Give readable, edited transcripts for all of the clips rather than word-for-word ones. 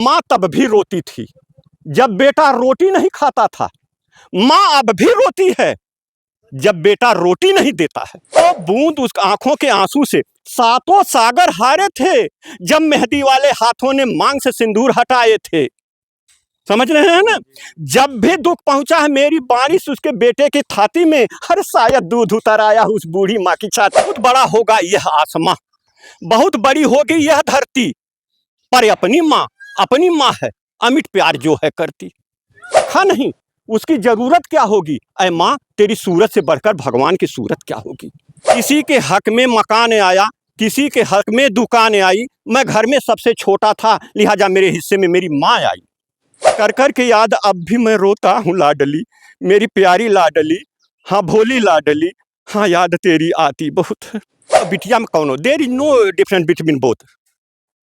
माँ तब भी रोती थी जब बेटा रोटी नहीं खाता था। माँ अब भी रोती है जब बेटा रोटी नहीं देता है। तो बूंद उस आंखों के आंसू से सातों सागर हारे थे जब मेहंदी वाले हाथों ने मांग से सिंदूर हटाए थे। समझ रहे हैं ना? जब भी दुख पहुंचा है मेरी बारिश उसके बेटे की छाती में, हर शायद दूध उतर आया उस बूढ़ी माँ की छाती। बहुत बड़ा होगा यह आसमां, बहुत बड़ी होगी यह धरती, पर अपनी माँ है, अमिट प्यार जो है करती। हाँ नहीं, उसकी जरूरत क्या होगी? ऐ माँ, तेरी सूरत से बढ़कर भगवान की सूरत क्या होगी? किसी के हक में मकान आया, किसी के हक में दुकान आई, मैं घर में सबसे छोटा था, लिहाजा मेरे हिस्से में मेरी माँ आई। कर कर के याद अब भी मैं रोता हूँ लाडली, मेरी प्यारी लाडली, हाँ भोली लाडली, हाँ याद तेरी आती बहुत है। बिटिया में कौन हो? There is no difference between both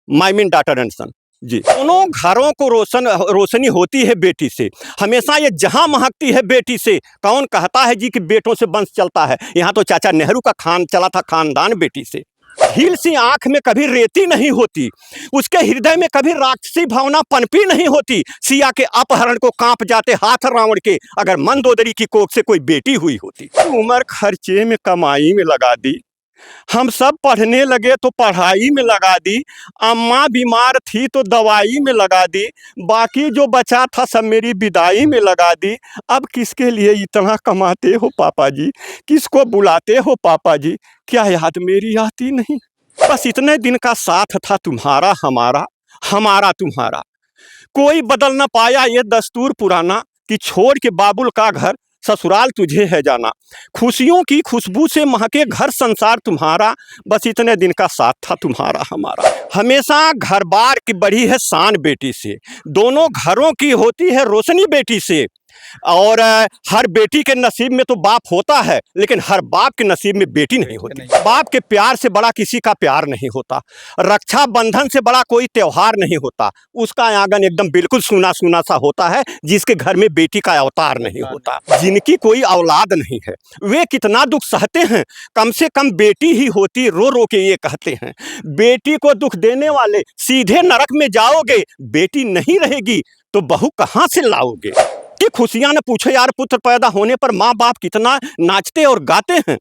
my mean daughter and son जी। दोनों घरों को रोशनी होती है बेटी से, हमेशा ये जहां महकती है बेटी से। कौन कहता है जी कि बेटों से वंश चलता है? यहाँ तो चाचा नेहरू का चला था खानदान बेटी से। हील सी आंख में कभी रेती नहीं होती, उसके हृदय में कभी राक्षसी भावना पनपी नहीं होती। सिया के अपहरण को कांप जाते हाथ रावण के, अगर मंदोदरी की कोख से कोई बेटी हुई होती। उम्र खर्चे में कमाई में लगा दी, हम सब पढ़ने लगे तो पढ़ाई में लगा दी, अम्मा बीमार थी तो दवाई में लगा दी, बाकी जो बचा था सब मेरी विदाई में लगा दी। अब किसके लिए इतना कमाते हो पापा जी? किसको बुलाते हो पापा जी? क्या याद मेरी आती नहीं? बस इतने दिन का साथ था तुम्हारा हमारा, हमारा तुम्हारा। कोई बदल न पाया ये दस्तूर पुराना कि छोड़ के बाबुल का घर ससुराल तुझे है जाना। खुशियों की खुशबू से महके घर संसार तुम्हारा, बस इतने दिन का साथ था तुम्हारा हमारा। हमेशा घर बार की बढ़ी है शान बेटी से, दोनों घरों की होती है रोशनी बेटी से। और हर बेटी के नसीब में तो बाप होता है, लेकिन हर बाप के नसीब में बेटी नहीं होती। बाप के प्यार से बड़ा किसी का प्यार नहीं होता, रक्षा बंधन से बड़ा कोई त्योहार नहीं होता। उसका आंगन एकदम बिल्कुल सूना सूना सा होता है जिसके घर में बेटी का अवतार नहीं होता। जिनकी कोई औलाद नहीं है वे कितना दुख सहते हैं, कम से कम बेटी ही होती रो रो के ये कहते हैं। बेटी को दुख देने वाले सीधे नरक में जाओगे, बेटी नहीं रहेगी तो बहू कहाँ से लाओगे? कि खुशियां न पूछो यार, पुत्र पैदा होने पर माँ बाप कितना नाचते और गाते हैं।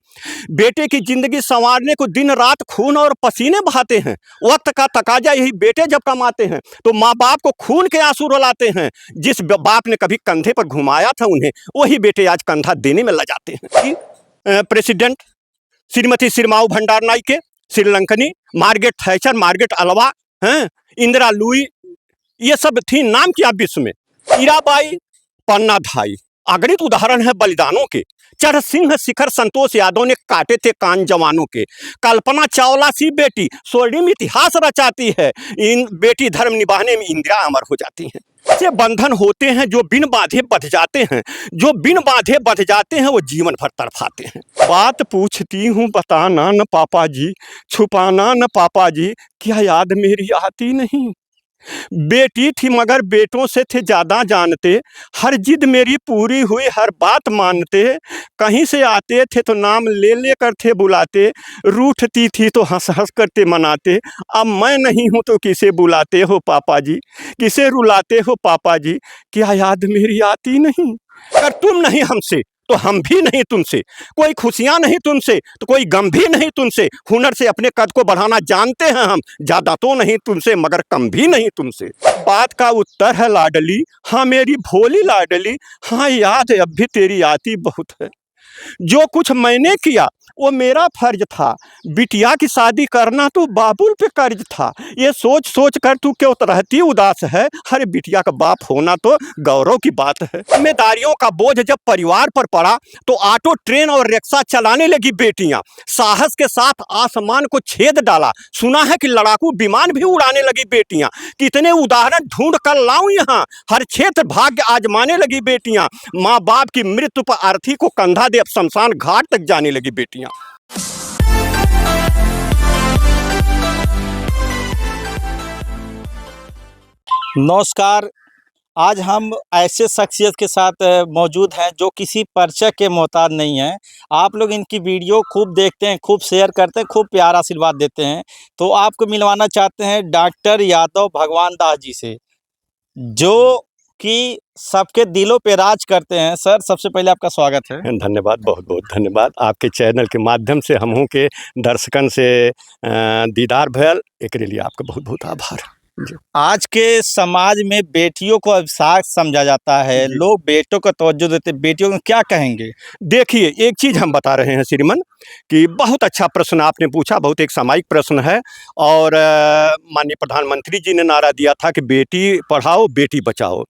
बेटे की जिंदगी संवारने को दिन रात खून और पसीने बहाते हैं। वक्त का तकाजा यही बेटे जब कमाते हैं तो माँ बाप को खून के आंसू रुलाते हैं। जिस बाप ने कभी कंधे पर घुमाया था उन्हें, वही बेटे आज कंधा देने में लजाते हैं। प्रेसिडेंट श्रीमती सिरमाऊ भंडारनाइके, श्रीलंकनी, Margaret Thatcher, Margaret Alva, Indira लुई, ये सब थी नाम किया विश्व में। ईराबाई, पन्नाधाई अगणित उदाहरण है बलिदानों के। चढ़ सिंह शिखर संतोष यादव ने काटे थे कान जवानों के। कल्पना चावला सी बेटी स्वर्णिम इतिहास रचाती है, इन बेटी धर्म निभाने में इंदिरा अमर हो जाती हैं। ऐसे बंधन होते हैं जो बिन बांधे बंध जाते हैं, जो बिन बांधे बंध जाते हैं वो जीवन भर तड़पाते हैं। बात पूछती हूँ बताना न पापा जी, छुपाना न पापा जी, क्या याद मेरी आती नहीं? बेटी थी मगर बेटों से थे ज्यादा जानते, हर जिद मेरी पूरी हुई हर बात मानते। कहीं से आते थे तो नाम ले ले कर थे बुलाते, रूठती थी तो हंस हंस करते मनाते। अब मैं नहीं हूँ तो किसे बुलाते हो पापा जी, किसे रुलाते हो पापा जी, क्या याद मेरी आती नहीं? अगर तुम नहीं हमसे तो हम भी नहीं तुमसे, कोई खुशियां नहीं तुमसे तो कोई गम भी नहीं तुमसे। हुनर से अपने कद को बढ़ाना जानते हैं हम, ज्यादा तो नहीं तुमसे मगर कम भी नहीं तुमसे। बात का उत्तर है लाडली, हाँ मेरी भोली लाडली, हाँ याद अब भी तेरी आती बहुत है। जो कुछ मैंने किया वो मेरा फर्ज था, बिटिया की शादी करना तो बाबुल पे कर्ज था। ये सोच सोच कर तू क्यों रहती उदास है, हर बिटिया का बाप होना तो गौरव की बात है। जिम्मेदारियों का बोझ जब परिवार पर पड़ा तो ऑटो, ट्रेन और रिक्शा चलाने लगी बेटियां। साहस के साथ आसमान को छेद डाला, सुना है कि लड़ाकू विमान भी उड़ाने लगी बेटियां। कितने उदाहरण ढूंढ कर लाऊं यहाँ, हर क्षेत्र भाग्य आजमाने लगी बेटियां। माँ बाप की मृत्यु पर अर्थी को कंधा दे अब शमशान घाट तक जाने लगी बेटियां। नमस्कार। आज हम ऐसे शख्सियत के साथ मौजूद हैं जो किसी परिचय के मोहताज नहीं हैं। आप लोग इनकी वीडियो खूब देखते हैं, खूब शेयर करते हैं, खूब प्यारा आशीर्वाद देते हैं। तो आपको मिलवाना चाहते हैं डॉक्टर यादव भगवान दास जी से। जो कि सबके दिलों पे राज करते हैं। सर, सबसे पहले आपका स्वागत है। धन्यवाद, बहुत बहुत धन्यवाद। आपके चैनल के माध्यम से हमहू के दर्शकन से दीदार भयल, एकरे लिए आपका बहुत बहुत आभार। जी। आज के समाज में बेटियों को अभिशाप समझा जाता है, जी। लोग बेटों को तवज्जो देते, बेटियों को क्या कहेंगे? देखिए, एक चीज़ हम बता रहे हैं श्रीमान कि बहुत अच्छा प्रश्न आपने पूछा, बहुत एक सामायिक प्रश्न है। और माननीय प्रधानमंत्री जी ने नारा दिया था कि बेटी पढ़ाओ, बेटी बचाओ।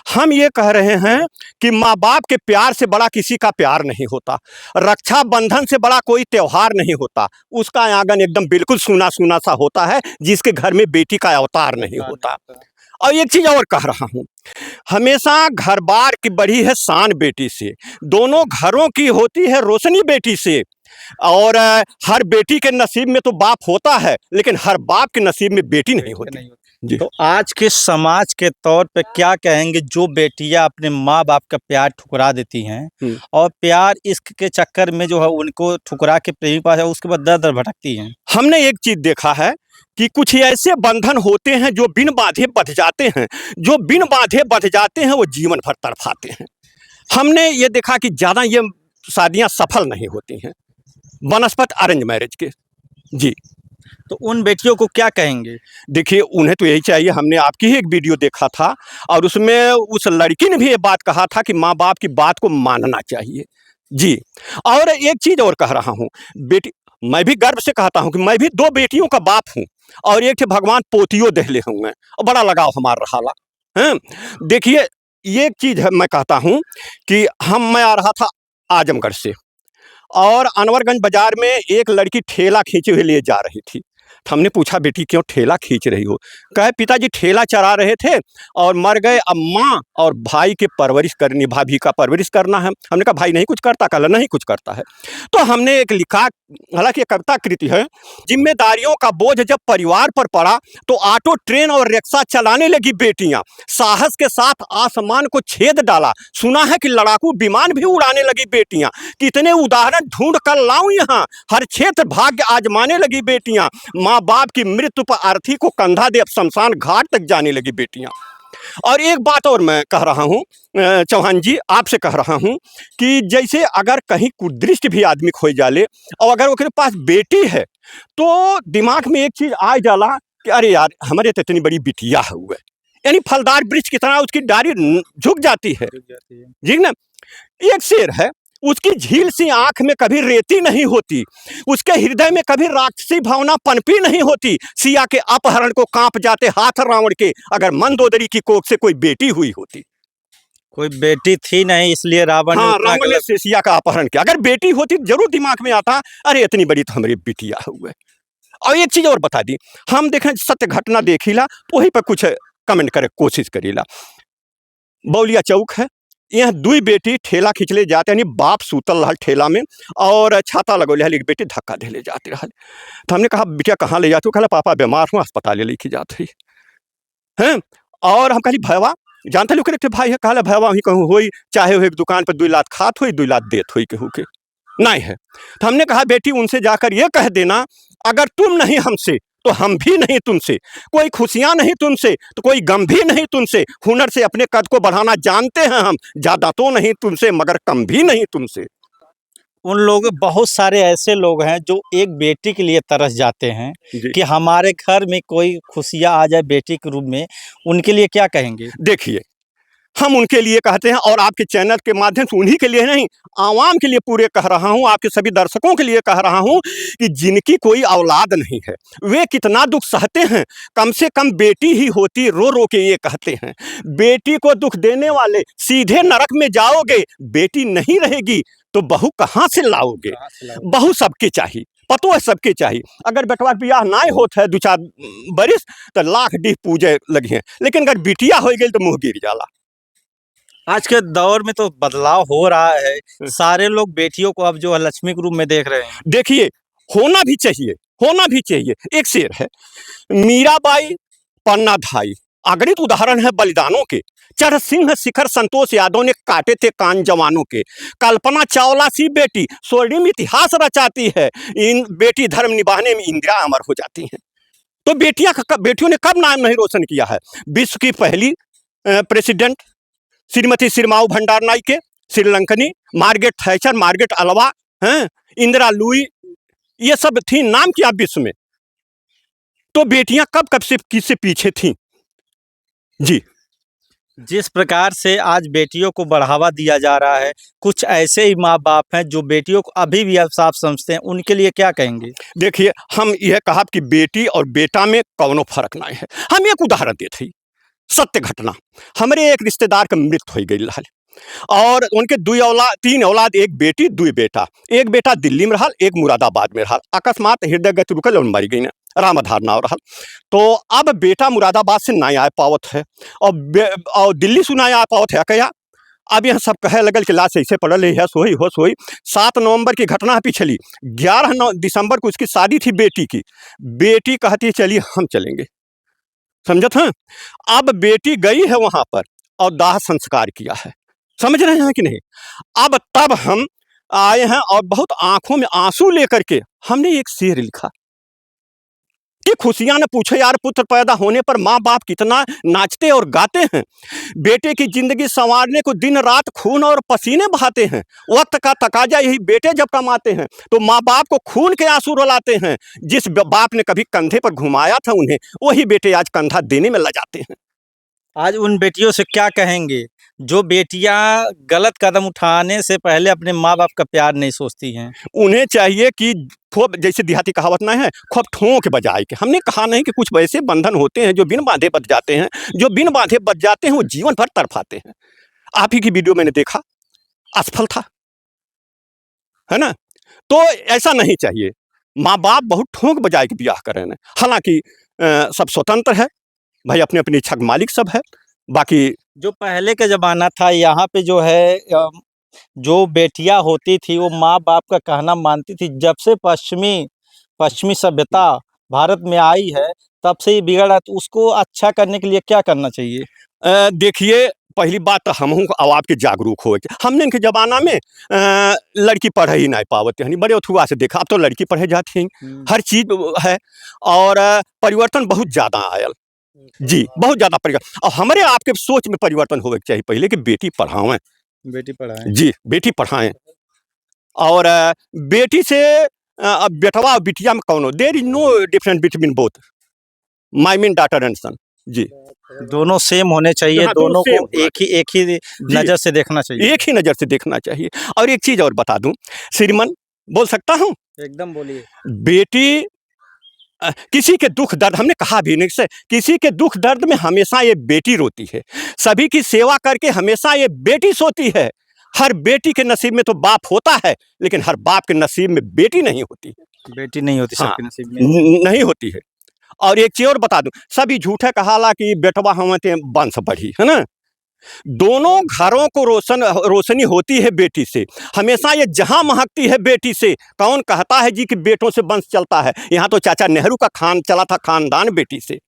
हम ये कह रहे हैं कि माँ-बाप के प्यार से बड़ा किसी का प्यार नहीं होता। रक्षाबंधन से बड़ा कोई त्योहार नहीं होता। उसका आंगन एकदम बिल्कुल सूना-सूना सा होता है, जिसके घर में बेटी का अवतार नहीं होता। और एक चीज़ और कह रहा हूँ, हमेशा घर बार की बढ़ी है शान बेटी से, दोनों घरों की होती है रोशनी बेटी से। और हर बेटी के नसीब में तो बाप होता है, लेकिन हर बाप के नसीब में बेटी नहीं होती। जी। तो आज के समाज के तौर पे क्या कहेंगे जो बेटियां अपने माँ बाप का प्यार ठुकरा देती हैं और प्यार इश्क के चक्कर में जो है उनको ठुकरा के प्रेमी पास है, उसके बाद दर दर भटकती हैं? हमने एक चीज़ देखा है कि कुछ ऐसे बंधन होते हैं जो बिन बाँधे बँध जाते हैं, जो बिन बाँधे बँध जाते हैं वो जीवन भर तड़पाते हैं। हमने ये देखा कि ज़्यादा ये शादियाँ सफल नहीं होती हैं, बनस्पत अरेंज मैरिज के। जी। तो उन बेटियों को क्या कहेंगे? देखिए, उन्हें तो यही चाहिए, हमने आपकी ही एक वीडियो देखा था और उसमें उस लड़की ने भी ये बात कहा था कि माँ-बाप की बात को मानना चाहिए। जी। और एक चीज़ और कह रहा हूँ, बेटी मैं भी गर्व से कहता हूँ कि मैं भी 2 बेटियों का बाप हूँ और एक ठे भगवान पोतियो देहले हुए और बड़ा लगाव हमार रहाला। हैं? देखिए, ये एक चीज़ है, मैं कहता हूँ कि मैं आ रहा था आजमगढ़ से और अनवरगंज बाज़ार में एक लड़की ठेला खींचे हुए लिए जा रही थी। तो हमने पूछा, बेटी क्यों ठेला खींच रही हो? कहे, पिताजी ठेला चला रहे थे और मर गए, अब माँ और भाई के परवरिश करनी, भाभी का परवरिश करना है। हमने कहा, भाई नहीं कुछ करता? कहा, नहीं कुछ करता है। तो हमने एक लिखा, हालांकि ये कविता कृति है, जिम्मेदारियों का बोझ जब परिवार पर पड़ा तो ऑटो, ट्रेन और रिक्शा चलाने लगी बेटियां, साहस के साथ आसमान को छेद डाला, सुना है कि लड़ाकू विमान भी उड़ाने लगी बेटियां। कितने उदाहरण ढूंढ कर लाऊं यहाँ, हर क्षेत्र भाग्य आजमाने लगी बेटियां। माँ बाप की मृत्यु पर अर्थी को कंधा दे अब शमशान घाट तक जाने लगी बेटियां। और एक बात और मैं कह रहा हूँ, चौहान जी आपसे कह रहा हूँ कि जैसे अगर कहीं कुदृष्ट भी आदमी खोई जाले और अगर उसके पास बेटी है तो दिमाग में एक चीज आ जाला कि अरे यार, हमारे तो इतनी बड़ी बिटिया हुए, यानी फलदार वृक्ष की तरह उसकी डाली झुक जाती है। ठीक ना? एक शेर है, उसकी झील सी आंख में कभी रेती नहीं होती, उसके हृदय में कभी राक्षसी भावना पनपी नहीं होती। सिया के अपहरण को कांप जाते हाथ रावण के, अगर मंदोदरी की कोख से कोई बेटी हुई होती। कोई बेटी थी नहीं, इसलिए रावण ने हाँ, उतना रावण ने गलत। सिया का अपहरण किया। अगर बेटी होती जरूर दिमाग में आता, अरे इतनी बड़ी तो हमारी बिटिया हुए। और एक चीज और बता दी, हम देखें सत्य घटना देखीला तो वहीं पर कुछ कमेंट करे कोशिश करीला। बौलिया चौक है, यहाँ 2 बेटी ठेला खिंचले जाते, यानी बाप सूतल रहा ठेला में और छाता लगोले हल, एक बेटी धक्का देले जाते रहा। तो हमने कहा, बिटिया कहाँ ले जाते हो? कहला, पापा बीमार हूँ, अस्पताल लेके जात रही हैं। और हम कहली, भैया जानते लोग थे भाई है? कहला, भैया वहीं कहूँ होई, चाहे वो एक दुकान पर 2 लात खात हुई, 2 लात देत हुई केहू के नहीं है। तो हमने कहा, बेटी उनसे जाकर ये कह देना, अगर तुम नहीं हमसे तो हम भी नहीं तुमसे, कोई खुशियां नहीं तुमसे तो कोई गम भी नहीं तुमसे, हुनर से अपने कद को बढ़ाना जानते हैं हम, ज्यादा तो नहीं तुमसे मगर कम भी नहीं तुमसे। उन लोग, बहुत सारे ऐसे लोग हैं जो एक बेटी के लिए तरस जाते हैं कि हमारे घर में कोई खुशियां आ जाए बेटी के रूप में, उनके लिए क्या कहेंगे? देखिए, हम उनके लिए कहते हैं और आपके चैनल के माध्यम से उन्हीं के लिए नहीं, आवाम के लिए पूरे कह रहा हूं, आपके सभी दर्शकों के लिए कह रहा हूं कि जिनकी कोई औलाद नहीं है वे कितना दुख सहते हैं। कम से कम बेटी ही होती, रो रो के ये कहते हैं, बेटी को दुख देने वाले सीधे नरक में जाओगे, बेटी नहीं रहेगी तो बहू कहाँ से लाओगे? बहू सबके चाहिए, पतो है सबके चाहिए। अगर बेटवा बियाह ना होत है 2-4 बरिस तो लाख डीह पूजे लगी हैं, लेकिन अगर बिटिया हो गई तो मुँह गिर जाला। आज के दौर में तो बदलाव हो रहा है, सारे लोग बेटियों को अब जो है लक्ष्मी के रूप में देख रहे हैं। देखिए, होना भी चाहिए, होना भी चाहिए। एक शेर है, मीराबाई, पन्ना धाई अगणित उदाहरण है बलिदानों के, चढ़ सिंह शिखर संतोष यादव ने काटे थे कान जवानों के, कल्पना चावला सी बेटी स्वर्णिम इतिहास रचाती है, इन बेटी धर्म निभाने में इंदिरा अमर हो जाती हैं। तो बेटियों ने कब नाम नहीं रोशन किया है? विश्व की पहली प्रेसिडेंट श्रीमती सिरमाऊ भंडारनाइके, श्रीलंकनी, मार्गरेट थैचर, मार्गरेट अल्वा, हैं, इंदिरा लुई, ये सब थी, नाम किया विश्व में। तो बेटियां कब कब से किससे पीछे थीं? जी। जिस प्रकार से आज बेटियों को बढ़ावा दिया जा रहा है, कुछ ऐसे ही माँ बाप हैं जो बेटियों को अभी भी असाफ समझते हैं, उनके लिए क्या कहेंगे? देखिए, हम यह कहा कि बेटी और बेटा में कौनो फर्क नहीं है। हम एक उदाहरण देते, सत्य घटना। हमारे एक रिश्तेदार के मृत्यु हो गई रहल और उनके तीन औलाद, एक बेटी दुई बेटा। एक बेटा दिल्ली में रहल, एक मुरादाबाद में रहल। अकस्मात हृदय गति रुकल और मर गई, रामाधार नाव रहल। तो अब बेटा मुरादाबाद से नहीं आ पावत है और दिल्ली से नहीं आ पावत है क्या। अब यह सब कहे लगल कि लाश ऐसे पड़ल है, होश होई। 7 नवंबर की घटना है पिछली। 11 दिसंबर को उसकी शादी थी बेटी की। बेटी कहती है चलिए हम चलेंगे, समझत हैं। अब बेटी गई है वहां पर और दाह संस्कार किया है, समझ रहे हैं कि नहीं। अब तब हम आए हैं और बहुत आंखों में आंसू लेकर के हमने एक शेर लिखा कि खुशियां न पूछो यार, पुत्र पैदा होने पर माँ बाप कितना नाचते और गाते हैं। बेटे की जिंदगी संवारने को दिन रात खून और पसीने बहाते हैं। वक्त का तकाजा यही बेटे जब कमाते हैं तो माँ बाप को खून के आंसू रुलाते हैं। जिस बाप ने कभी कंधे पर घुमाया था उन्हें, वही बेटे आज कंधा देने में लजाते हैं। आज उन बेटियों से क्या कहेंगे जो बेटियां गलत कदम उठाने से पहले अपने माँ बाप का प्यार नहीं सोचती हैं? उन्हें चाहिए कि खूब, जैसे देहाती कहावत ना है, खूब ठोंक बजाए के। हमने कहा नहीं कि कुछ वैसे बंधन होते हैं जो बिन बांधे बच जाते हैं। जो बिन बांधे बच जाते हैं वो जीवन भर तड़पाते हैं। आप ही की वीडियो मैंने देखा, असफल था, है ना। तो ऐसा नहीं चाहिए। माँ बाप बहुत ठोंक बजाए के ब्याह करें। हालांकि सब स्वतंत्र है भाई, अपनी अपनी इच्छा के मालिक सब है। बाकी जो पहले का जमाना था, यहाँ पे जो है जो बेटियां होती थी वो माँ बाप का कहना मानती थी। जब से पश्चिमी सभ्यता भारत में आई है तब से ही बिगड़ रहा है। तो उसको अच्छा करने के लिए क्या करना चाहिए? देखिए, पहली बात तो हम अब आपके जागरूक हो। हमने इनके ज़माना में लड़की पढ़ ही नहीं पावत हनी, बड़े अथुआ से देखा। अब तो लड़की पढ़े जाती हैं, हर चीज़ है और परिवर्तन बहुत ज़्यादा आयल। जी, बहुत ज़्यादा परिवर्तन। और हमारे आपके सोच में परिवर्तन होवे के चाहिए पहले कि बेटी पढ़ावें। बेटी पढ़ाएं। जी, बेटी पढ़ाएं और बेटी से बेटवा और बिटिया में कौनो, there is no difference between both my mean daughter and son. जी, दोनों सेम होने चाहिए, हाँ, दोनों सेम को एक ही नज़र से देखना चाहिए। एक ही नज़र से देखना चाहिए। और एक चीज़ और बता दूं, श्रीमान बोल सकता हूं? एकदम बोलिए। बेटी किसी के दुख दर्द, हमने कहा भी नहीं से, किसी के दुख दर्द में हमेशा ये बेटी रोती है। सभी की सेवा करके हमेशा ये बेटी सोती है। हर बेटी के नसीब में तो बाप होता है, लेकिन हर बाप के नसीब में बेटी नहीं होती है। बेटी नहीं होती हाँ, सबके नसीब में। नहीं होती है। और एक चीज और बता दूं, सभी झूठे कहाला कि बेटवा हमते वंश बढ़ी, है ना। दोनों घरों को रोशनी होती है बेटी से। हमेशा ये जहां महकती है बेटी से। कौन कहता है जी कि बेटों से वंश चलता है? यहाँ तो चाचा नेहरू का चला था खानदान बेटी से।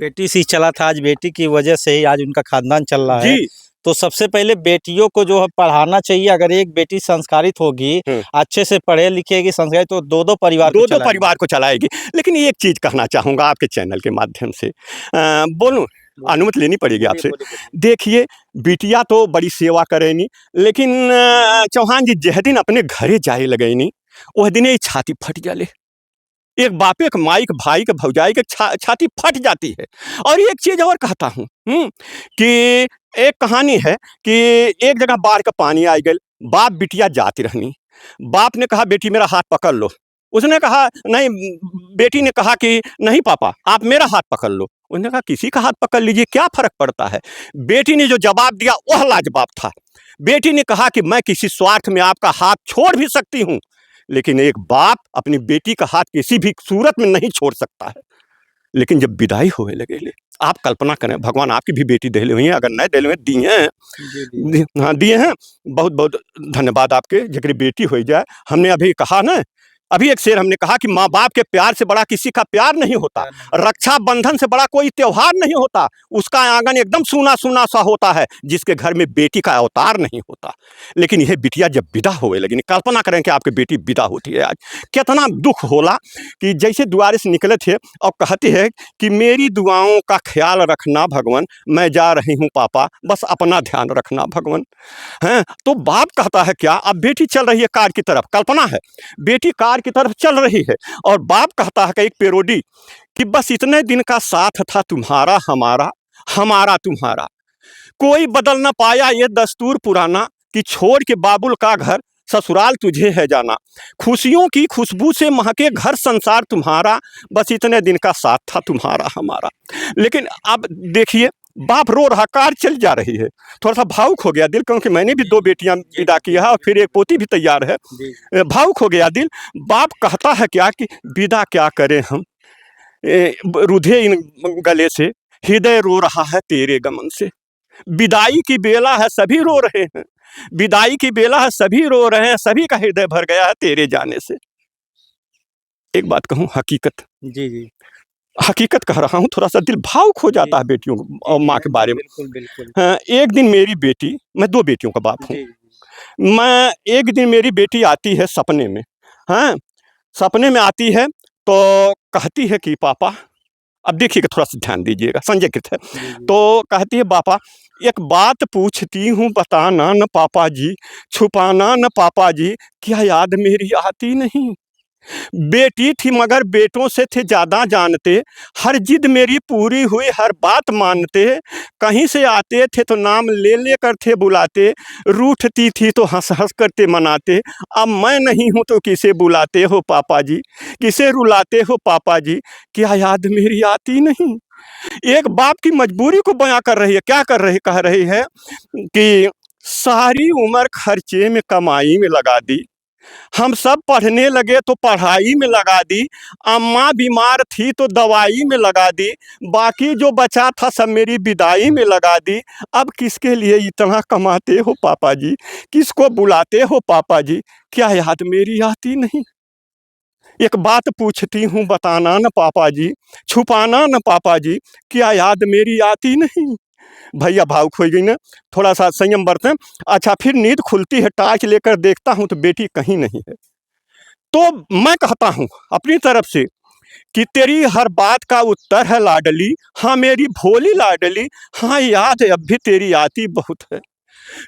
बेटी से ही चला था, आज बेटी की वजह से ही आज उनका खानदान चल रहा है। जी। तो सबसे पहले बेटियों को जो है पढ़ाना चाहिए। अगर एक बेटी संस्कारित होगी, अच्छे से पढ़े लिखेगी, संस्कारित, तो दो परिवार को चलाएगी। लेकिन एक चीज कहना चाहूंगा आपके चैनल के माध्यम से, बोलूं? अनुमति लेनी पड़ेगी आपसे। देखिए, बिटिया तो बड़ी सेवा करेनी, लेकिन चौहान जी जह दिन अपने घरे जाए लगेनी, वह दिन ही छाती फट जाले। एक बापे के माई के भाई के भौजाई के छाती फट जाती है। और एक चीज और कहता हूँ कि एक कहानी है कि एक जगह बाढ़ का पानी आ गई, बाप बिटिया जाती रहनी। बाप ने कहा बेटी मेरा हाथ पकड़ लो। उसने कहा नहीं, बेटी ने कहा कि नहीं पापा आप मेरा हाथ पकड़ लो। उसने कहा किसी का हाथ पकड़ लीजिए, क्या फर्क पड़ता है। बेटी ने जो जवाब दिया वह लाजवाब था। बेटी ने कहा कि मैं किसी स्वार्थ में आपका हाथ छोड़ भी सकती हूँ, लेकिन एक बाप अपनी बेटी का हाथ किसी भी सूरत में नहीं छोड़ सकता है। लेकिन जब विदाई होने लगे, आप कल्पना करें, भगवान आपकी भी बेटी दे हुई हैं, अगर नहीं दे हुए दिए हैं, हाँ दिए हैं, बहुत बहुत धन्यवाद आपके जगह बेटी हो जाए। हमने अभी कहा ना अभी एक शेर हमने कहा कि माँ बाप के प्यार से बड़ा किसी का प्यार नहीं होता, रक्षा बंधन से बड़ा कोई त्योहार नहीं होता, उसका आंगन एकदम सूना सूना सा होता है जिसके घर में बेटी का अवतार नहीं होता। लेकिन यह बिटिया जब विदा होए लगी, कल्पना करें कि आपकी बेटी विदा होती है, आज कितना दुख होला कि जैसे दुआरे से निकले थे और कहती है कि मेरी दुआओं का ख्याल रखना भगवान, मैं जा रही हूँ पापा, बस अपना ध्यान रखना भगवान। हैं तो बाप कहता है क्या, अब बेटी चल रही है कार की तरफ, कल्पना है बेटी कार की तरफ चल रही है और बाप कहता है कि एक पेरोडी कि बस इतने दिन का साथ था तुम्हारा हमारा, हमारा तुम्हारा, कोई बदल न पाया ये दस्तूर पुराना कि छोड़ के बाबुल का घर ससुराल तुझे है जाना, खुशियों की खुशबू से महके घर संसार तुम्हारा, बस इतने दिन का साथ था तुम्हारा हमारा। लेकिन अब देखिए बाप रो रहा, कार चल जा रही है, थोड़ा सा भावुक हो गया दिल, क्योंकि मैंने भी 2 बेटियां विदा किया है और फिर एक पोती भी तैयार है, भावुक हो गया दिल। बाप कहता है क्या कि विदा क्या करें हम, रुधे इन गले से, हृदय रो रहा है तेरे गमन से, विदाई की बेला है सभी रो रहे हैं, विदाई की बेला है सभी रो रहे हैं, सभी का हृदय भर गया है तेरे जाने से। एक बात कहूँ, हकीकत, जी, जी। हकीकत कह रहा हूँ, थोड़ा सा दिल भावुक हो जाता है बेटियों और माँ के बारे में। बिल्कुल, बिल्कुल। हाँ, एक दिन मेरी बेटी, मैं 2 बेटियों का बाप हूँ, जी, जी। मैं एक दिन मेरी बेटी आती है सपने में, हाँ, सपने में आती है तो कहती है कि पापा, अब देखिएगा थोड़ा सा ध्यान दीजिएगा, संजय कृत है, जी, जी। तो कहती है पापा एक बात पूछती हूँ बताना न पापा जी, छुपाना न पापा जी, क्या याद मेरी आती नहीं, बेटी थी मगर बेटों से थे ज़्यादा जानते, हर जिद मेरी पूरी हुई हर बात मानते, कहीं से आते थे तो नाम ले ले कर थे बुलाते, रूठती थी तो हंस हंस करते मनाते, अब मैं नहीं हूँ तो किसे बुलाते हो पापा जी, किसे रुलाते हो पापा जी, क्या याद मेरी आती नहीं। एक बाप की मजबूरी को बयां कर रही है, क्या कर रही, कह रही है कि सारी उम्र खर्चे में कमाई में लगा दी, हम सब पढ़ने लगे तो पढ़ाई में लगा दी, अम्मा बीमार थी तो दवाई में लगा दी, बाकी जो बचा था सब मेरी विदाई में लगा दी, अब किसके लिए इतना कमाते हो पापा जी, किसको बुलाते हो पापा जी, क्या याद मेरी आती नहीं। एक बात पूछती हूँ बताना न पापा जी, छुपाना न पापा जी, क्या याद मेरी आती नहीं। भैया भावुक हो गई ना, थोड़ा सा संयम बरतें। अच्छा, फिर नींद खुलती है, टॉर्च लेकर देखता हूँ तो बेटी कहीं नहीं है, तो मैं कहता हूँ अपनी तरफ से कि तेरी हर बात का उत्तर है लाडली, हाँ मेरी भोली लाडली, हाँ याद है अब भी तेरी आती बहुत है,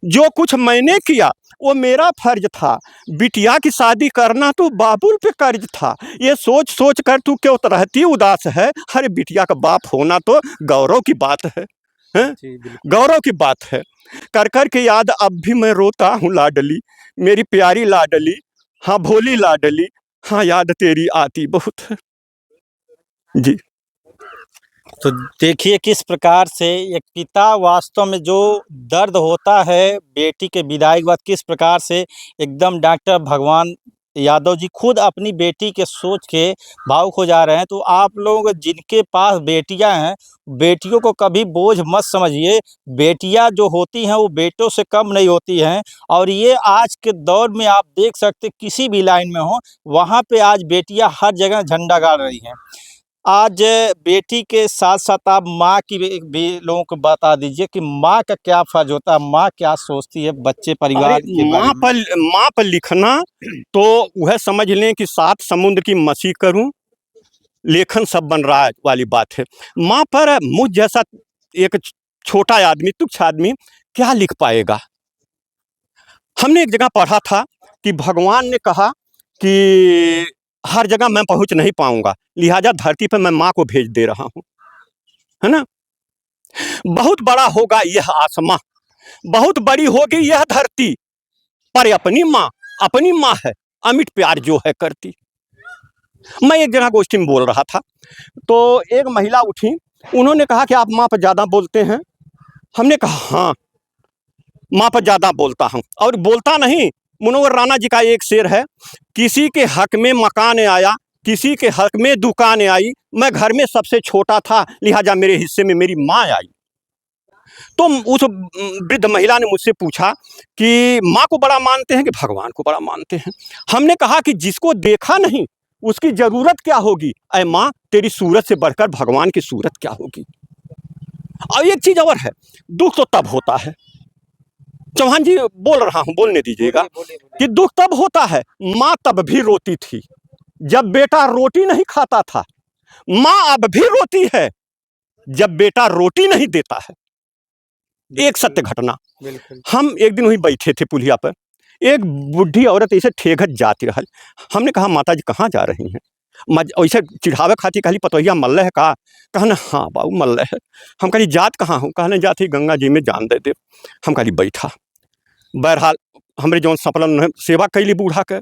जो कुछ मैंने किया वो मेरा फर्ज था, बिटिया की शादी करना तो बाबुल पे कर्ज था, ये सोच सोच कर तू क्यों रहती उदास है, हर बिटिया का बाप होना तो गौरव की बात है, हैं? जी, बिल्कुल। गौरव की बात है, कर कर के याद अब भी मैं रोता हूँ लाडली, मेरी प्यारी लाडली, हाँ भोली लाडली, हाँ याद तेरी आती बहुत है। जी। तो देखिए किस प्रकार से एक पिता वास्तव में जो दर्द होता है बेटी के विदाई के बाद, किस प्रकार से एकदम डॉक्टर भगवान यादव जी खुद अपनी बेटी के सोच के भावुक हो जा रहे हैं। तो आप लोग जिनके पास बेटियां हैं, बेटियों को कभी बोझ मत समझिए, बेटियां जो होती हैं वो बेटों से कम नहीं होती हैं। और ये आज के दौर में आप देख सकते किसी भी लाइन में हो, वहाँ पे आज बेटियां हर जगह झंडा गाड़ रही हैं। आज बेटी के साथ-साथ आप माँ की भी लोगों को बता दीजिए कि माँ का क्या फ़र्ज़ होता है, माँ क्या सोचती है बच्चे अरे परिवार के बारे में? माँ पर लिखना तो वह समझ लें कि 7 समुद्र की मसी करूं, लेखन सब बन रहा है वाली बात है। माँ पर मुझ जैसा एक छोटा आदमी, तुच्छ आदमी क्या लिख पाएगा। हमने एक जगह पढ़ा था कि भगवान ने कहा कि हर जगह मैं पहुंच नहीं पाऊंगा, लिहाजा धरती पर मैं माँ को भेज दे रहा हूं, है ना। बहुत बड़ा होगा यह आसमां, बहुत बड़ी होगी यह धरती, पर अपनी माँ है, अमिट प्यार जो है करती। मैं एक जगह गोष्ठी में बोल रहा था, तो एक महिला उठी, उन्होंने कहा कि आप माँ पर ज़्यादा बोलते हैं। हमने कहा हाँ, माँ पर ज़्यादा बोलता हूँ, और बोलता नहीं। मुनव्वर राणा जी का एक शेर है, किसी के हक में मकान आया, किसी के हक में दुकान आई, मैं घर में सबसे छोटा था, लिहाजा मेरे हिस्से में मेरी माँ आई। तो उस वृद्ध महिला ने मुझसे पूछा कि माँ को बड़ा मानते हैं कि भगवान को बड़ा मानते हैं? हमने कहा कि जिसको देखा नहीं उसकी जरूरत क्या होगी? अय माँ, तेरी सूरत से बढ़कर भगवान की सूरत क्या होगी? और एक चीज और है, दुख तो तब होता है, चौहान जी बोल रहा हूं, बोलने दीजिएगा, कि दुख तब होता है, माँ तब भी रोती थी जब बेटा रोटी नहीं खाता था। माँ अब भी रोती है जब बेटा रोटी नहीं देता है। एक सत्य घटना, हम एक दिन वहीं बैठे थे पुलिया पर, एक बुढ़ी औरत ऐसे ठेघत जाती रहल। हमने कहा माता जी कहाँ जा रही हैं? ऐसे चिढ़ावे खाती कहली पतोहिया मल्ल है का? कहना हाँ बाबू मल्ल है। हम कहली जात कहाँ हूँ? कहने जाती गंगा जी में जान दे दे। हम कहली बैठा। बहरहाल हमरे जौन सपलन सेवा कैली बूढ़ा के,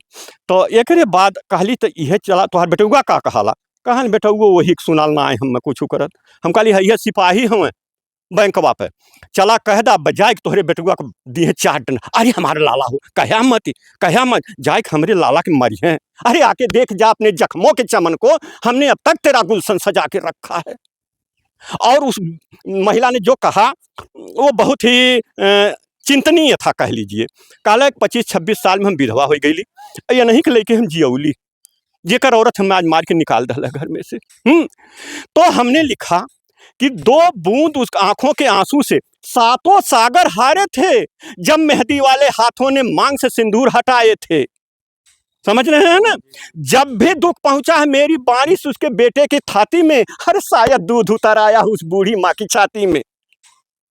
तो एक बाद कहली तो यह चला तोहार बेटुआ का कहाला? कहन बेटुआ वही सुनाल ना आए हम कुछ करत। हम कहली है सिपाही हमें बैंकवा पे, चला कह दा बजाय के तोहरे बेटुआ को दिए 4 डंडा। अरे हमारे लाला हो, कहा मत जाए के हमरे लाला के मरी हैं। अरे आके देख जा अपने जख्मों के चमन को, हमने अब तक तेरा गुलशन सजा के रखा है। और उस महिला ने जो कहा वो बहुत ही चिंतनीय था, कह लीजिए। कहला 25-26 साल में हम विधवा हो गई, या नहीं कि लेके हम जियौली, जेकर औरत हम आज मार के निकाल दल घर में से। तो हमने लिखा कि 2 बूंद उस आंखों के आंसू से 7 सागर हारे थे जब मेहंदी वाले हाथों ने मांग से सिंदूर हटाए थे। समझ रहे हैं ना? जब भी दुख पहुंचा है मेरी बारिश उसके बेटे की छाती में, हर शायद दूध उतर आया उस बूढ़ी माँ की छाती में।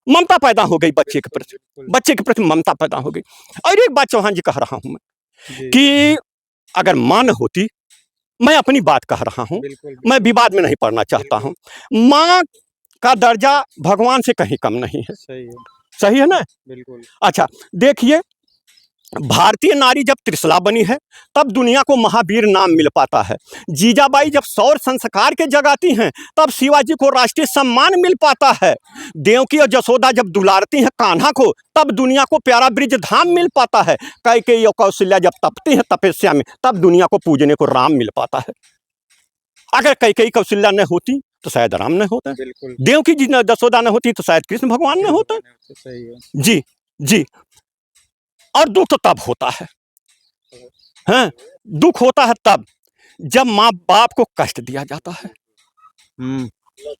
ममता पैदा हो गई बच्चे के प्रति ममता पैदा हो गई। और एक बात चौहान जी कह रहा हूं मैं कि अगर माँ न होती, मैं अपनी बात कह रहा हूं, मैं विवाद में नहीं पड़ना चाहता हूं, माँ का दर्जा भगवान से कहीं कम नहीं है। सही है ना? बिल्कुल। अच्छा देखिए, भारतीय नारी जब त्रिशला बनी है तब दुनिया को महावीर नाम मिल पाता है। जीजाबाई जब सौर संस्कार के जगाती हैं तब शिवाजी को राष्ट्रीय सम्मान मिल पाता है। देवकी और जसोदा जब दुलारती हैं कान्हा को तब दुनिया को प्यारा ब्रिज धाम मिल पाता है। कैकेयी और कौशल्या जब तपती हैं तपस्या में तब दुनिया को पूजने को राम मिल पाता है। अगर कैकेयी कौशल्या न होती तो शायद राम न होता, देवकी जी जसोदा न होती तो शायद कृष्ण भगवान न होता। जी जी। और दुख तो तब होता है, हैं? दुख होता है तब जब माँ बाप को कष्ट दिया जाता है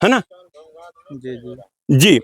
ना? जी जी।